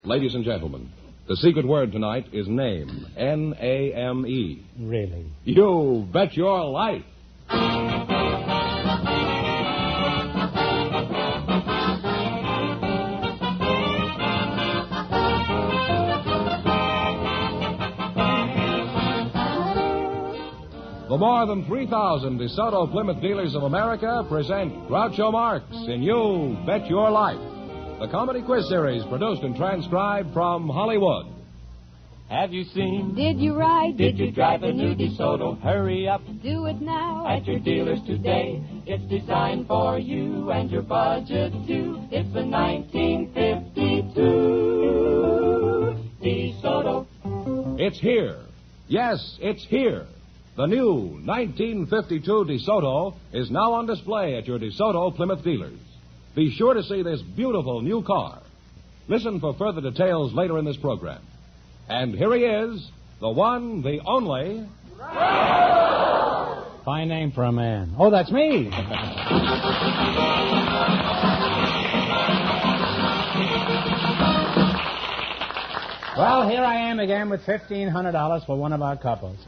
Ladies and gentlemen, the secret word tonight is name. N-A-M-E. Really? You bet your life. The more than 3,000 DeSoto Plymouth dealers of America present Groucho Marx in You Bet Your Life, the comedy quiz series produced and transcribed from Hollywood. Have you seen? Did you ride? Did you drive a new DeSoto? Hurry up Do it now. at your dealers today. It's designed for you and your budget too. It's the 1952 DeSoto. It's here. Yes, it's here. The new 1952 DeSoto is now on display at your DeSoto Plymouth dealers. Be sure to see this beautiful new car. Listen for further details later in this program. And here he is, the one, the only... Fine name for a man. Oh, that's me. Well, here I am again with $1,500 for one of our couples.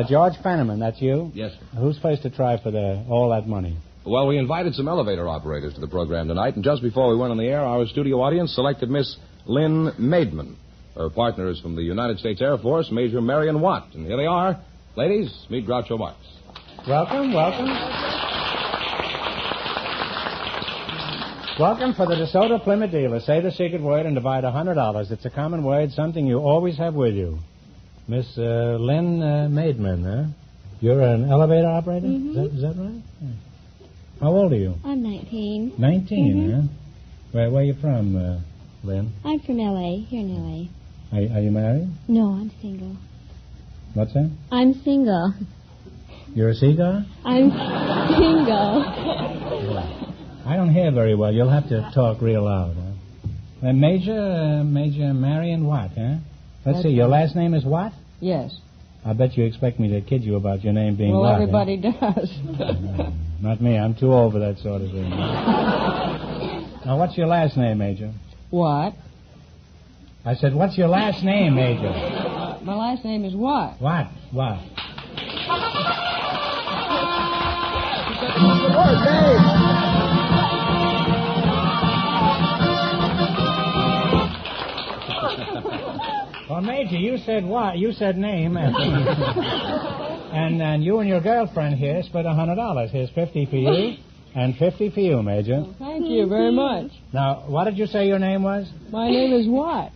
George Fenneman, that's you? Yes, sir. Who's supposed to try for all that money? Well, we invited some elevator operators to the program tonight, and just before we went on the air, our studio audience selected Miss Lynn Maidman. Her partner is from the United States Air Force, Major Marion Watt. And here they are. Ladies, meet Groucho Marx. Welcome, welcome. Welcome for the DeSoto Plymouth dealer. Say the secret word and divide $100. It's a common word, something you always have with you. Miss Lynn Maidman, huh? You're an elevator operator? Mm-hmm. Is that right? Yeah. How old are you? I'm 19. 19, huh? Where are you from, Lynn? I'm from L.A., here in L.A. Are you married? No, I'm single. What's that? I'm single. You're a cigar? I'm single. I don't hear very well. You'll have to talk real loud, huh? Major Marion Watt, huh? Let's see, your last name is what? Yes. I bet you expect me to kid you about your name being Well, Watt. everybody does. Not me. I'm too old for that sort of thing. Now, what's your last name, Major? What? I said, what's your last name, Major? My last name is what? What? Well, Major, you said what? You said name. And you and your girlfriend here split $100. Here's 50 for you and 50 for you, Major. Well, thank you very much. Now, what did you say your name was? My name is what?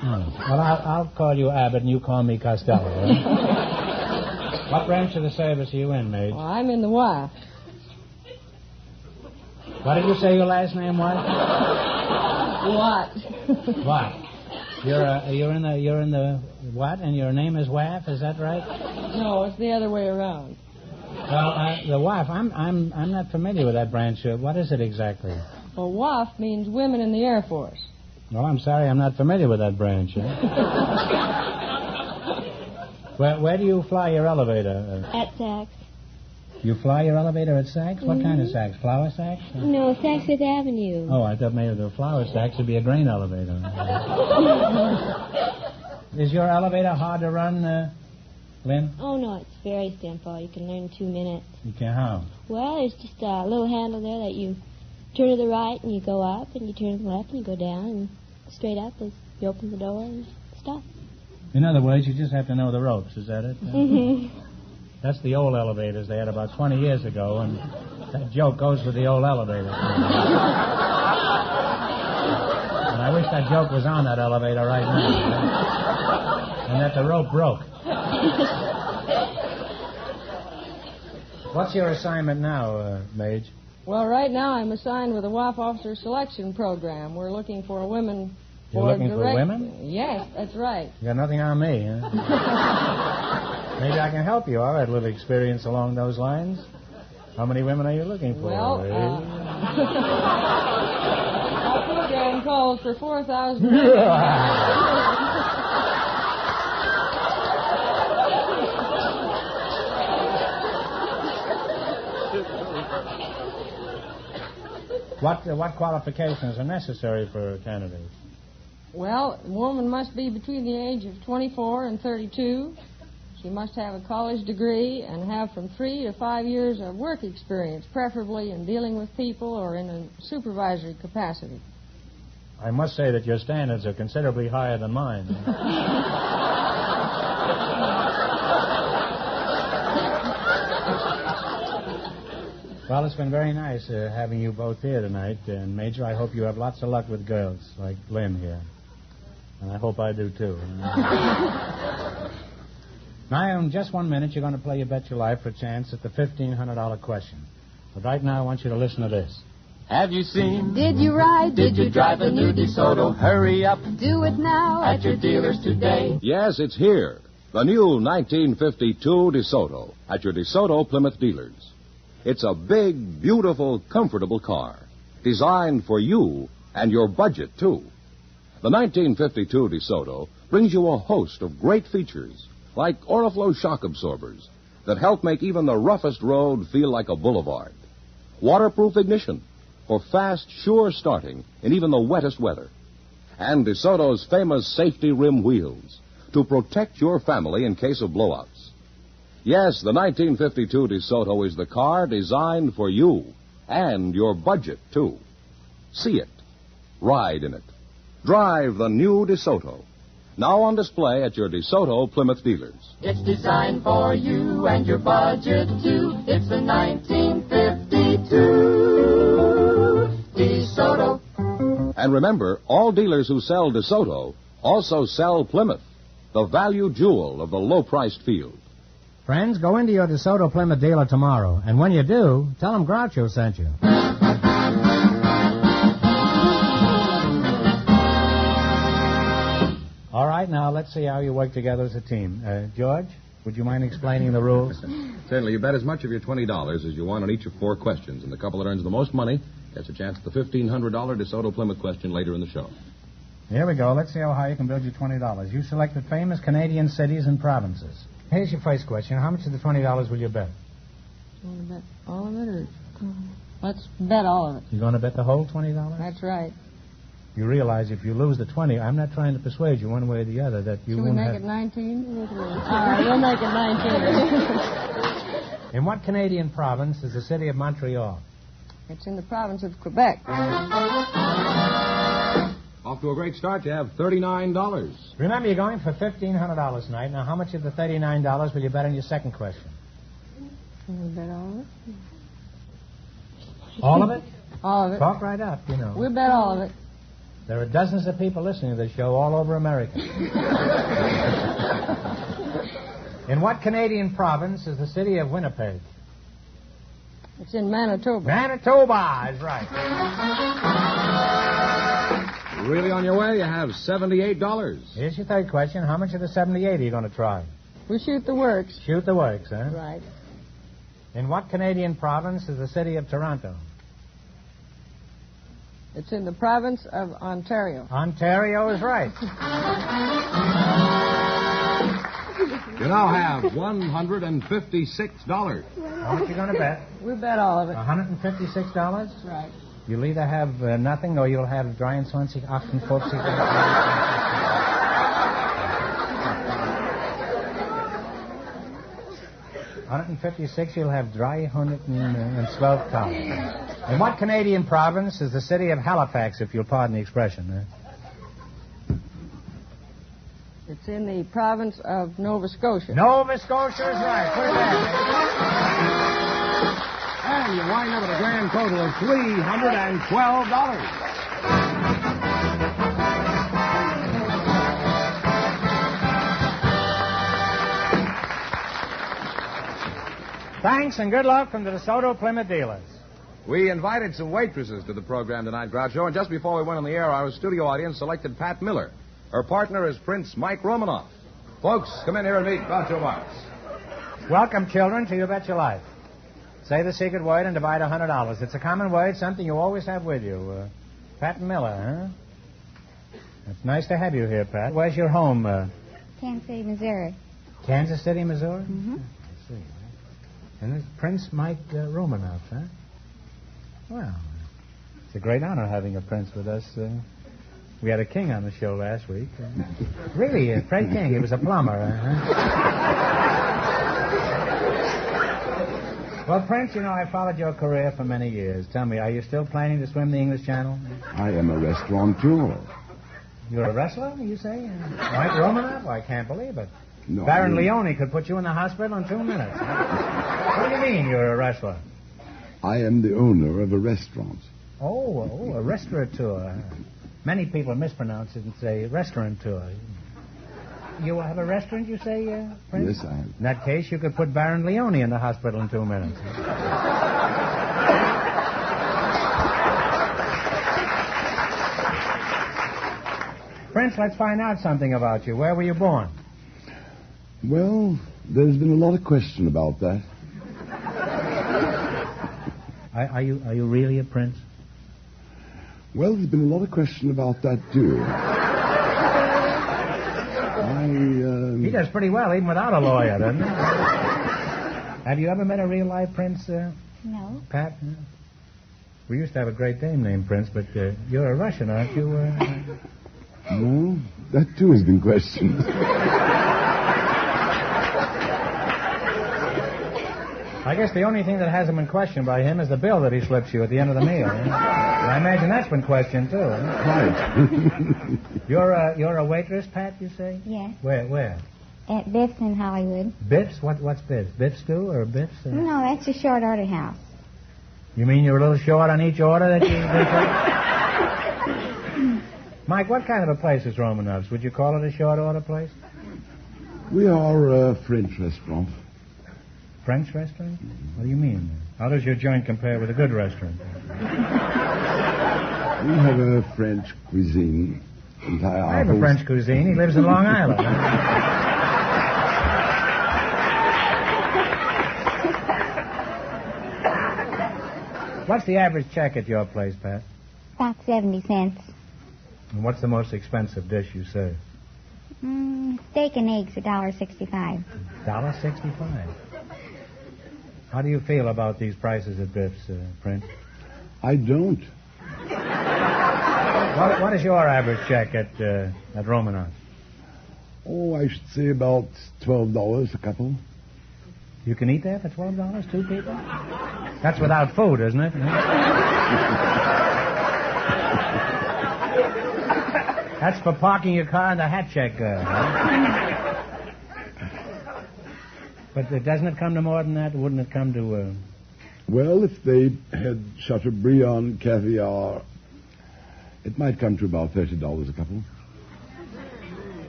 Well, I'll call you Abbott and you call me Costello. Right? What branch of the service are you in, Major? Well, I'm in the wife. What did you say your last name was? What? What? You're in the what? And your name is Waff? Is that right? No, it's the other way around. Well, the Waff. I'm not familiar with that branch. What is it exactly? Well, WAF means Women in the Air Force. Well, I'm sorry, I'm not familiar with that branch. Where do you fly your elevator? At Saks. You fly your elevator at Saks? What kind of Saks? Flour Saks? No, Saks Fifth Avenue. Oh, I thought maybe the flour Saks would be a grain elevator. Is your elevator hard to run, Lynn? Oh, no, it's very simple. You can learn in 2 minutes. You can how? Well, there's just a little handle there that you turn to the right and you go up, and you turn to the left and you go down, and straight up as you open the door and stop. In other words, you just have to know the ropes. Is that it? Mm-hmm. That's the old elevators they had about 20 years ago, and that joke goes with the old elevator. And I wish that joke was on that elevator right now. And that the rope broke. What's your assignment now, Mage? Well, right now I'm assigned with the WAF Officer Selection Program. We're looking for women. You're looking for women? Yes, that's right. You got nothing on me, huh? Maybe I can help you. I've had a little experience along those lines. How many women are you looking for? Well, our program calls for 4,000 What qualifications are necessary for a candidate? Well, a woman must be between the age of 24 and 32. She must have a college degree and have from 3 to 5 years of work experience, preferably in dealing with people or in a supervisory capacity. I must say that your standards are considerably higher than mine. Well, it's been very nice having you both here tonight. And, Major, I hope you have lots of luck with girls like Lynn here. And I hope I do, too. Now, in just 1 minute, you're going to play You Bet Your Life for a chance at the $1,500 question. But right now, I want you to listen to this. Have you seen? Did you ride? Did you drive the new DeSoto? Hurry up Do it now at your dealers today. Yes, it's here. The new 1952 DeSoto at your DeSoto Plymouth dealers. It's a big, beautiful, comfortable car, designed for you and your budget, too. The 1952 DeSoto brings you a host of great features, like Oriflow shock absorbers that help make even the roughest road feel like a boulevard. Waterproof ignition for fast, sure starting in even the wettest weather. And DeSoto's famous safety rim wheels to protect your family in case of blowouts. Yes, the 1952 DeSoto is the car designed for you and your budget, too. See it. Ride in it. Drive the new DeSoto. Now on display at your DeSoto Plymouth dealers. It's designed for you and your budget, too. It's the 1952 DeSoto. And remember, all dealers who sell DeSoto also sell Plymouth, the value jewel of the low-priced field. Friends, go into your DeSoto Plymouth dealer tomorrow. And when you do, tell them Groucho sent you. All right, now let's see how you work together as a team. George, would you mind explaining the rules? Certainly. You bet as much of your $20 as you want on each of 4 questions, and the couple that earns the most money gets a chance at the $1,500 DeSoto Plymouth question later in the show. Here we go. Let's see how high you can build your $20. You selected famous Canadian cities and provinces. Here's your first question. How much of the $20 will you bet? Want to bet all of it, or let's bet all of it? You're going to bet the whole $20? That's right. You realize if you lose the 20, I'm not trying to persuade you one way or the other that you Should we won't make have... it 19? All right, we'll make it 19. In what Canadian province is the city of Montreal? It's in the province of Quebec. Off to a great start. You have $39. Remember, you're going for $1,500 tonight. Now, how much of the $39 will you bet on your second question? Can we bet all of it? All of it? All of it. Talk right up, you know. We'll bet all of it. There are dozens of people listening to this show all over America. In what Canadian province is the city of Winnipeg? It's in Manitoba. Manitoba is right. Really on your way? You have $78. Here's your third question. How much of the 78 are you going to try? We'll shoot the works. Shoot the works, huh? Right. In what Canadian province is the city of Toronto? It's in the province of Ontario. Ontario is right. You now have $156. How much are you going to bet? We'll bet all of it. $156? Right. You'll either have nothing or you'll have 23 58. 156, you'll have $312. In what Canadian province is the city of Halifax, if you'll pardon the expression? It's in the province of Nova Scotia. Nova Scotia is right. Put it back. And you wind up with a grand total of $312. Thanks and good luck from the DeSoto Plymouth dealers. We invited some waitresses to the program tonight, Groucho, and just before we went on the air, our studio audience selected Pat Miller. Her partner is Prince Mike Romanoff. Folks, come in here and meet Groucho Marx. Welcome, children, to You Bet Your Life. Say the secret word and divide $100. It's a common word, something you always have with you. Pat Miller, huh? It's nice to have you here, Pat. Where's your home? Kansas City, Missouri. Kansas City, Missouri? Mm-hmm. I see. And this Prince Mike Romanoff, huh? Well, It's a great honor having a prince with us. We had a king on the show last week. Really, Fred King. He was a plumber. Well, Prince, you know, I followed your career for many years. Tell me, are you still planning to swim the English Channel? I am a restaurateur. You're a wrestler, you say? Like Romanoff? I can't believe it. No, Baron Leone could put you in the hospital in 2 minutes. What do you mean you're a wrestler? I am the owner of a restaurant. Oh, a restaurateur. Many people mispronounce it and say restaurateur. You have a restaurant, you say, Prince? Yes, I have. In that case, you could put Baron Leone in the hospital in 2 minutes. Prince, let's find out something about you. Where were you born? Well, there's been a lot of question about that. Are you really a prince? Well, there's been a lot of question about that, too. He does pretty well, even without a lawyer, doesn't he? Have you ever met a real-life prince, No. Pat? We used to have a great dame named Prince, but you're a Russian, aren't you? No, that, too, has been questioned. I guess the only thing that hasn't been questioned by him is the bill that he slips you at the end of the meal. I imagine that's been questioned, too. Right. You're a waitress, Pat, you say? Yes. Where? At Biff's in Hollywood. Biff's? What's Biff's? Biff stew or Biff's? No, that's a short order house. You mean you're a little short on each order that you... Mike, what kind of a place is Romanoff's? Would you call it a short order place? We are a French restaurant. French restaurant? What do you mean? How does your joint compare with a good restaurant? We have a French cuisine. I have a French cuisine. He lives in Long Island. What's the average check at your place, Pat? About 70 cents. And what's the most expensive dish you serve? Steak and eggs, $1.65. $1.65. How do you feel about these prices at Biff's, Prince? I don't. What is your average check at Romanoff? Oh, I should say about $12 a couple. You can eat that for $12, 2 people? That's without food, isn't it? That's for parking your car in the hat check. But doesn't it come to more than that? Wouldn't it come to... Well, if they had Chateaubriand caviar, it might come to about $30 a couple.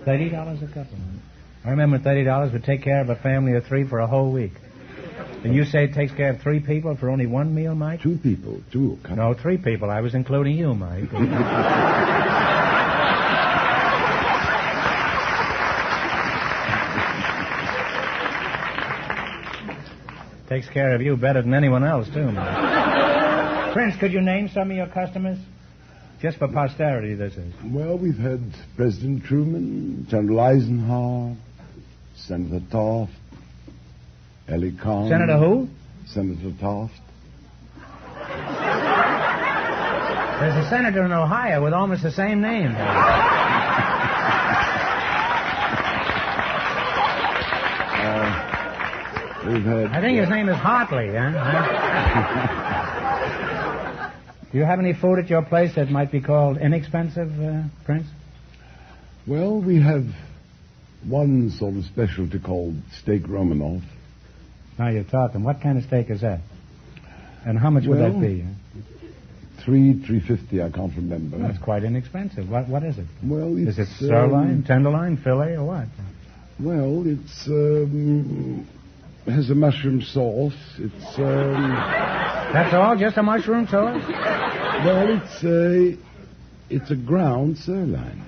$30 a couple? I remember $30 would take care of a family of 3 for a whole week. And you say it takes care of 3 people for only 1 meal, Mike? 2 people, 2. No, 3 people. I was including you, Mike. Takes care of you better than anyone else, too, Mike. Prince, could you name some of your customers? Just for posterity, this is. Well, we've had President Truman, General Eisenhower, Senator Taft, Ellie Kahn. Senator who? Senator Taft. There's a senator in Ohio with almost the same name. I think his name is Hartley, huh? Do you have any food at your place that might be called inexpensive, Prince? Well, we have one sort of specialty called steak Romanoff. Now you're talking. What kind of steak is that? And how much would that be? $3.50, I can't remember. That's quite inexpensive. What is it? Well, is it sirloin, tenderloin, fillet, or what? Well, it's has a mushroom sauce. It's That's all? Just a mushroom sauce? Well, it's a ground sirloin.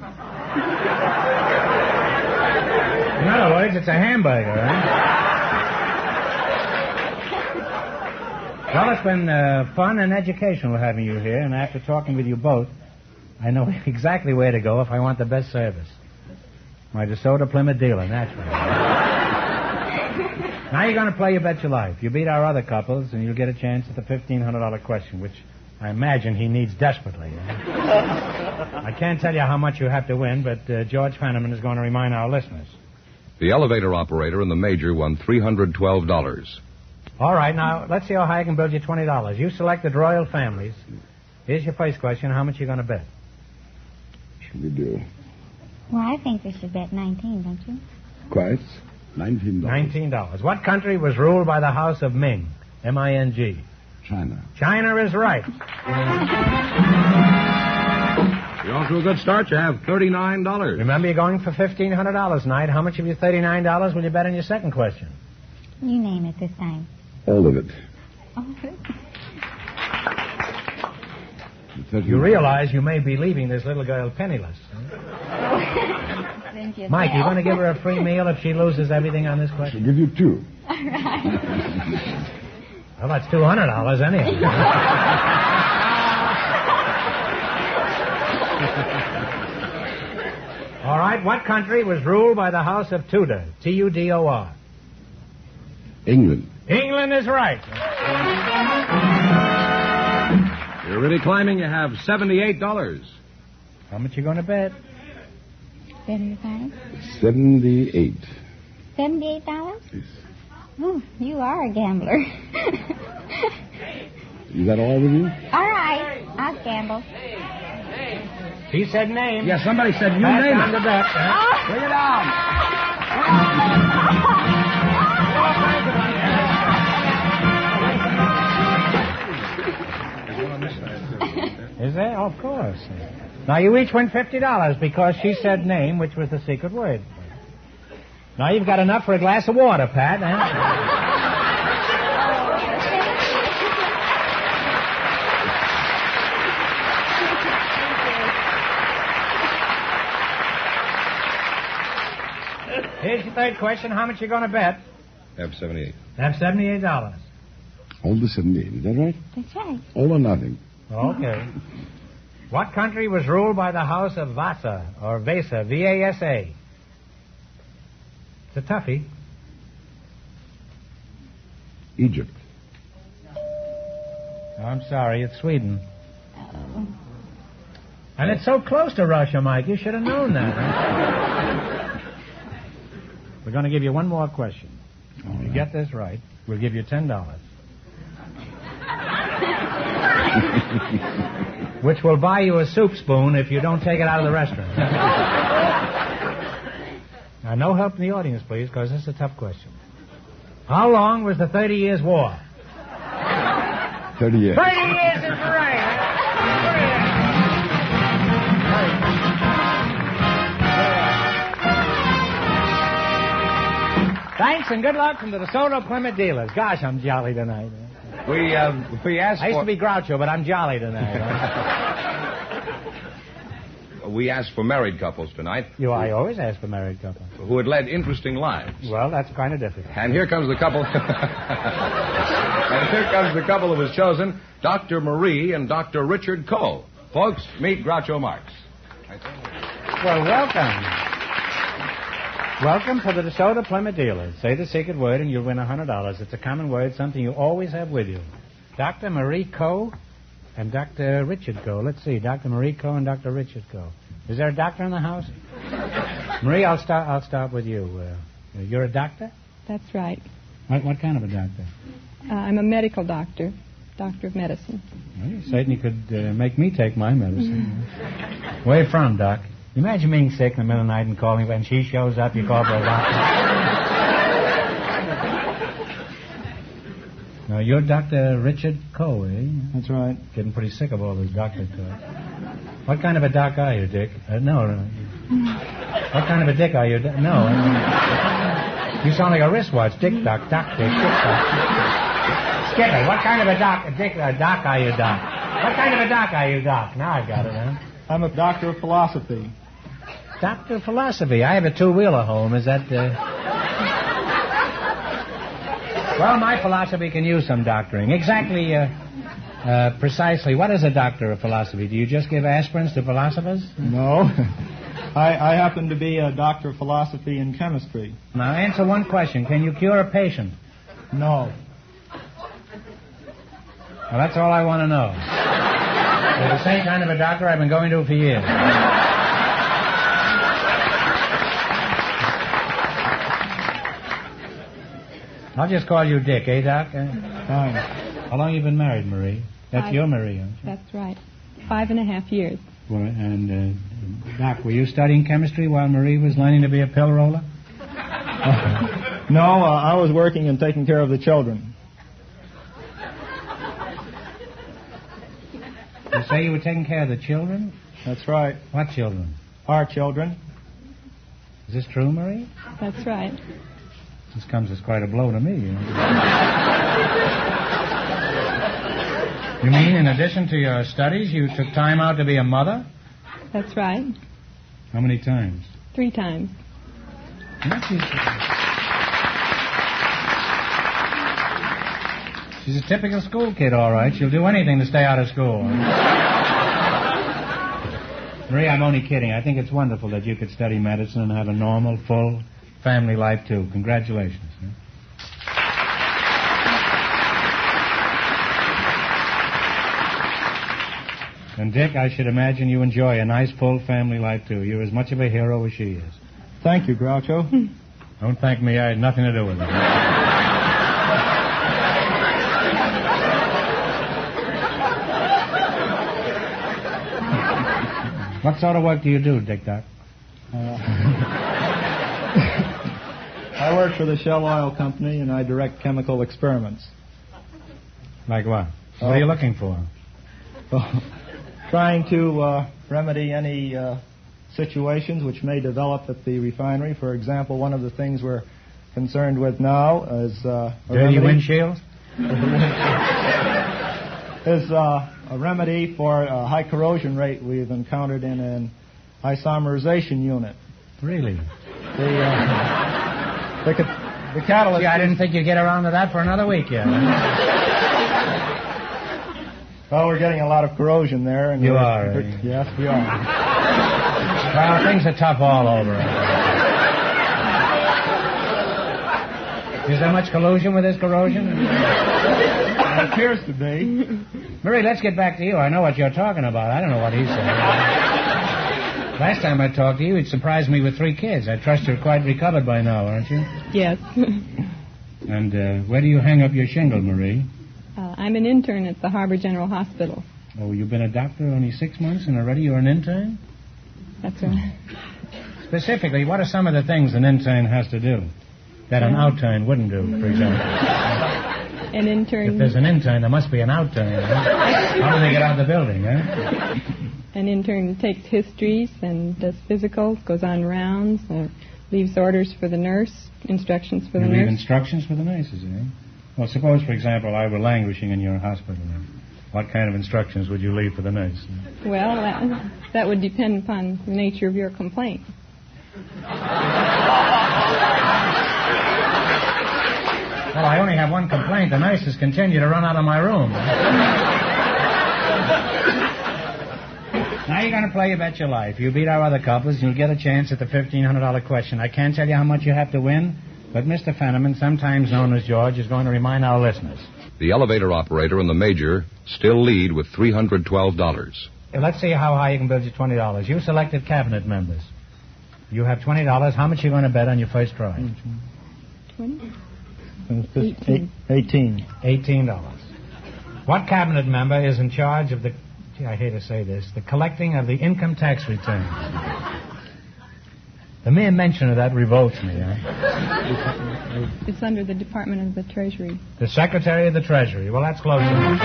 In other words, it's a hamburger, right? Well, it's been fun and educational having you here, and after talking with you both, I know exactly where to go if I want the best service. My DeSoto Plymouth dealer, naturally. Now you're going to play You Bet Your Life. You beat our other couples, and you'll get a chance at the $1,500 question, which I imagine he needs desperately. I can't tell you how much you have to win, but George Fenneman is going to remind our listeners. The elevator operator and the major won $312. All right, now, let's see how high I can build you $20. You selected royal families. Here's your first question. How much are you going to bet? Should we do? Well, I think we should bet 19, don't you? Quite. $19. $19. What country was ruled by the House of Ming? M-I-N-G. China. China is right. You're off to a good start. You have $39. Remember, you're going for $1,500 tonight. How much of your $39 will you bet on your second question? You name it this time. All of it. You realize you may be leaving this little girl penniless. Mike, you're going to give her a free meal if she loses everything on this question? I'll give you two. All right. Well, that's $200 anyway. All right, what country was ruled by the House of Tudor? T-U-D-O-R. England. England is right. You're really climbing. You have $78. How much you going to bet? 75. 78. $78? Yes. Oh, you are a gambler. Is that all with you? All right, I'll gamble. He said name. Yeah, somebody said you Pass name down it. the bet. Bring it down. Is there? Oh, of course. Now, you each win $50 because she said name, which was the secret word. Now, you've got enough for a glass of water, Pat. Here's your third question. How much you going to bet? Have 78. Have $78. All the 78. Is that right? That's right. All or nothing. Okay. What country was ruled by the House of Vasa, or Vasa, V-A-S-A? It's a toughie. Egypt. Oh, I'm sorry, it's Sweden. And it's so close to Russia, Mike. You should have known that. Huh? We're going to give you one more question. If you get this right, we'll give you $10. Which will buy you a soup spoon if you don't take it out of the restaurant. Now, no help in the audience, please, because this is a tough question. How long was the 30 Years' War? 30 years. 30 years is right. Thanks and good luck from the DeSoto Plymouth dealers. Gosh, I'm jolly tonight. We asked I used to be Groucho, but I'm jolly tonight. We asked for married couples tonight. I always ask for married couples. Who had led interesting lives. Well, that's kind of difficult. And here comes the couple. And here comes the couple who was chosen, Dr. Marie and Dr. Richard Coe. Folks, meet Groucho Marx. Well, welcome. Welcome to the DeSoto Plymouth dealers. Say the secret word and you'll win $100. It's a common word, something you always have with you. Dr. Marie Coe and Dr. Richard Coe. Let's see, Dr. Marie Coe and Dr. Richard Coe. Is there a doctor in the house? Marie, I'll start with you. You're a doctor? That's right. What kind of a doctor? I'm a medical doctor, doctor of medicine. Well, you certainly could make me take my medicine. Where from, Doc? Imagine being sick in the middle of the night and calling, when she shows up, you call for a doctor. Now, you're Dr. Richard Coe, eh? That's right. Getting pretty sick of all this doctor talk. What kind of a doc are you, Dick? No. What kind of a dick are you? No. You sound like a wristwatch. Dick doc, doc dick, dick doc. Skip it. What kind of a doc are you, Doc? What kind of a doc are you, Doc? Now I've got it, huh? I'm a doctor of philosophy. Doctor of philosophy. I have a two-wheeler home. Is that... Well, my philosophy can use some doctoring. Exactly, precisely, what is a doctor of philosophy? Do you just give aspirins to philosophers? No. I happen to be a doctor of philosophy and chemistry. Now, answer one question. Can you cure a patient? No. Well, that's all I want to know. You're the same kind of a doctor I've been going to for years. I'll just call you Dick, eh, Doc? Fine. How long you been married, Marie? That's your Marie, aren't you? That's right. 5.5 years. Well, and, Doc, were you studying chemistry while Marie was learning to be a pill roller? No, I was working and taking care of the children. You say you were taking care of the children? That's right. What children? Our children. Is this true, Marie? That's right. This comes as quite a blow to me. You mean in addition to your studies, you took time out to be a mother? That's right. How many times? 3 times. She's a typical school kid, all right. She'll do anything to stay out of school. Marie, I'm only kidding. I think it's wonderful that you could study medicine and have a normal, full family life, too. Congratulations. And, Dick, I should imagine you enjoy a nice, full family life, too. You're as much of a hero as she is. Thank you, Groucho. Don't thank me. I had nothing to do with it. What sort of work do you do, Dick Doc? I work for the Shell Oil Company, and I direct chemical experiments. Like what? What are you looking for? Trying to remedy any situations which may develop at the refinery. For example, one of the things we're concerned with now is dirty windshields? is a remedy for a high corrosion rate we've encountered in an isomerization unit. Really? The catalyst... Gee, I didn't think you'd get around to that for another week yet. Well, we're getting a lot of corrosion there. And you are, eh? Yes, we are. Well, things are tough all over. Is there much collusion with this corrosion? It appears to be. Marie, let's get back to you. I know what you're talking about. I don't know what he said. Last time I talked to you, it surprised me with 3 kids. I trust you're quite recovered by now, aren't you? Yes. And where do you hang up your shingle, Marie? I'm an intern at the Harbor General Hospital. Oh, you've been a doctor only 6 months and already you're an intern? That's right. Specifically, what are some of the things an intern has to do that an outturn wouldn't do, for example? An intern... If there's an intern, there must be an outturn. Huh? How do they get out of the building, huh? An intern takes histories and does physicals, goes on rounds, leaves orders for the nurse, instructions for the nurse. Leave instructions for the nurses, eh? Well, suppose, for example, I were languishing in your hospital. What kind of instructions would you leave for the nurse? Well, that would depend upon the nature of your complaint. Well, I only have one complaint. The nurses continue to run out of my room. Now you're going to play You Bet Your Life. You beat our other couples, and you'll get a chance at the $1,500 question. I can't tell you how much you have to win, but Mr. Fenneman, sometimes known as George, is going to remind our listeners. The elevator operator and the major still lead with $312. Let's see how high you can build your $20. You selected cabinet members. You have $20. How much are you going to bet on your first try? 20? 18. $18. What cabinet member is in charge of the... Gee, I hate to say this. The collecting of the income tax returns. The mere mention of that revolts me, huh? It's under the Department of the Treasury. The Secretary of the Treasury. Well, that's close enough.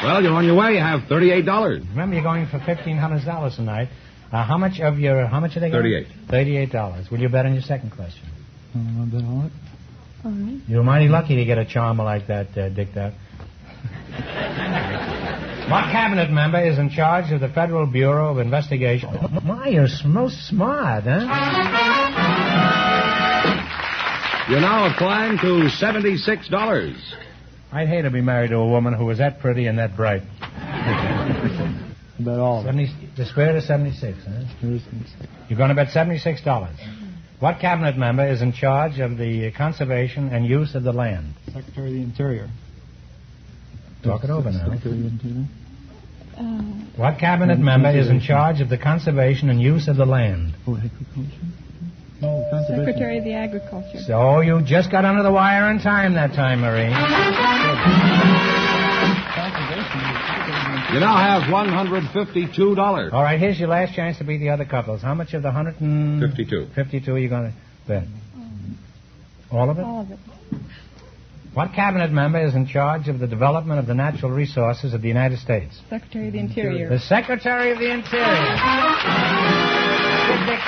Well, you're on your way. You have $38. Remember, you're going for $1,500 tonight. How much are they getting? $38. Will you bet on your second question? All right. You're mighty lucky to get a charmer like that, Dick Duck. What cabinet member is in charge of the Federal Bureau of Investigation? My, you're most smart, huh? You're now climbing to $76. I'd hate to be married to a woman who was that pretty and that bright. Bet all. The spirit of 76, huh? You're going to bet $76. What cabinet member is in charge of the conservation and use of the land? Secretary of the Interior. Talk it over now. What cabinet member is in charge of the conservation and use of the land? Secretary of the Agriculture. So you just got under the wire in time that time, Marie. You now have $152. All right, here's your last chance to beat the other couples. How much of the 52. 52 are you going to bet? All of it? All of it. What cabinet member is in charge of the development of the natural resources of the United States? Secretary of the Interior. The Secretary of the Interior.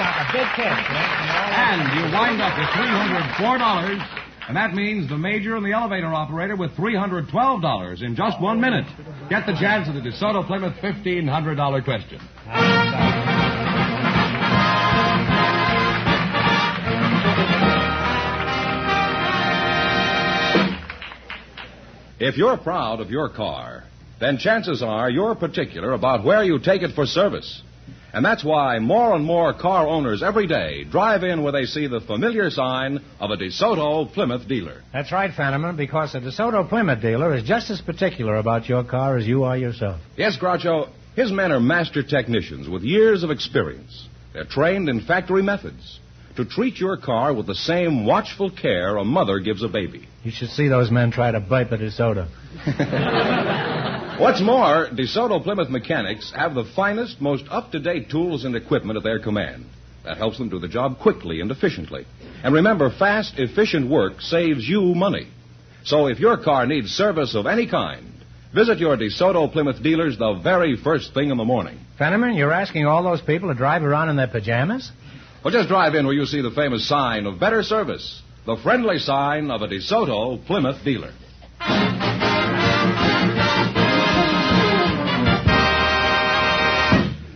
A big kick. And you wind up with $304, and that means the major and the elevator operator with $312 in just 1 minute. Get the chance of the DeSoto Plymouth $1,500 question. If you're proud of your car, then chances are you're particular about where you take it for service. And that's why more and more car owners every day drive in where they see the familiar sign of a DeSoto Plymouth dealer. That's right, Fenneman, because a DeSoto Plymouth dealer is just as particular about your car as you are yourself. Yes, Groucho, his men are master technicians with years of experience. They're trained in factory methods to treat your car with the same watchful care a mother gives a baby. You should see those men try to bite the DeSoto. What's more, DeSoto Plymouth mechanics have the finest, most up-to-date tools and equipment at their command. That helps them do the job quickly and efficiently. And remember, fast, efficient work saves you money. So if your car needs service of any kind, visit your DeSoto Plymouth dealers the very first thing in the morning. Fenneman, you're asking all those people to drive around in their pajamas? Well, just drive in where you see the famous sign of better service, the friendly sign of a DeSoto Plymouth dealer.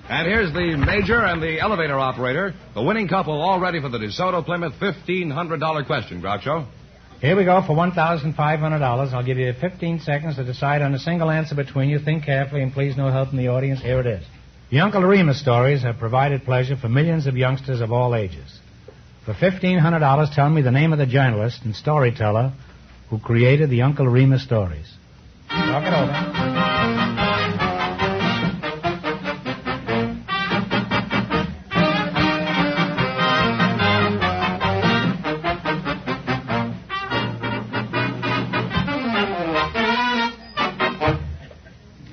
And here's the major and the elevator operator, the winning couple all ready for the DeSoto Plymouth $1,500 question, Groucho. Here we go for $1,500. I'll give you 15 seconds to decide on a single answer between you. Think carefully, and please no help from the audience. Here it is. The Uncle Remus stories have provided pleasure for millions of youngsters of all ages. For $1,500, tell me the name of the journalist and storyteller who created the Uncle Remus stories. Talk it over.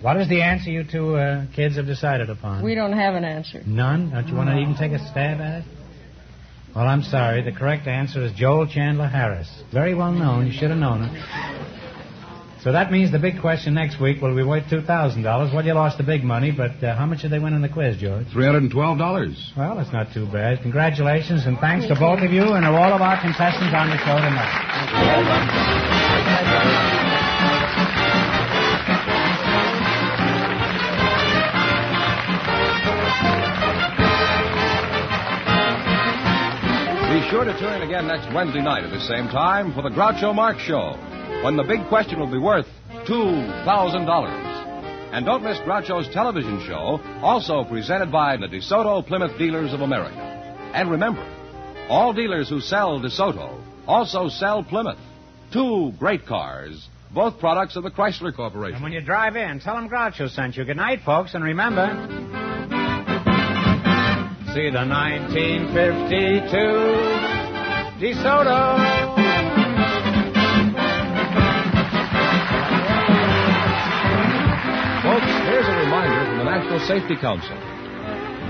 What is the answer you two kids have decided upon? We don't have an answer. None? Don't you want to even take a stab at it? Well, I'm sorry. The correct answer is Joel Chandler Harris. Very well known. You should have known it. So that means the big question next week will be worth $2,000. Well, you lost the big money, but how much did they win in the quiz, George? $312. Well, that's not too bad. Congratulations, and thanks to both of you and to all of our contestants on the show tonight. Be sure to tune in again next Wednesday night at the same time for the Groucho Marx Show, when the big question will be worth $2,000. And don't miss Groucho's television show, also presented by the DeSoto Plymouth Dealers of America. And remember, all dealers who sell DeSoto also sell Plymouth. Two great cars, both products of the Chrysler Corporation. And when you drive in, tell them Groucho sent you. Good night, folks, and remember... See the 1952 DeSoto. Folks, here's a reminder from the National Safety Council.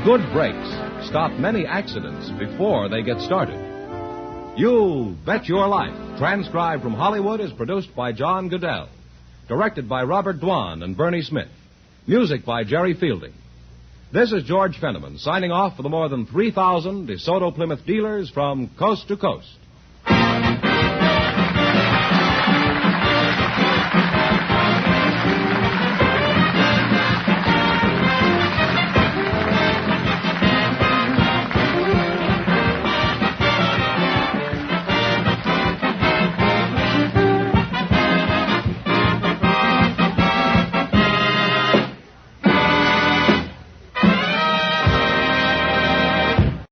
Good brakes stop many accidents before they get started. You Bet Your Life, transcribed from Hollywood, is produced by John Goodell. Directed by Robert Dwan and Bernie Smith. Music by Jerry Fielding. This is George Fenneman, signing off for the more than 3,000 DeSoto Plymouth dealers from coast to coast.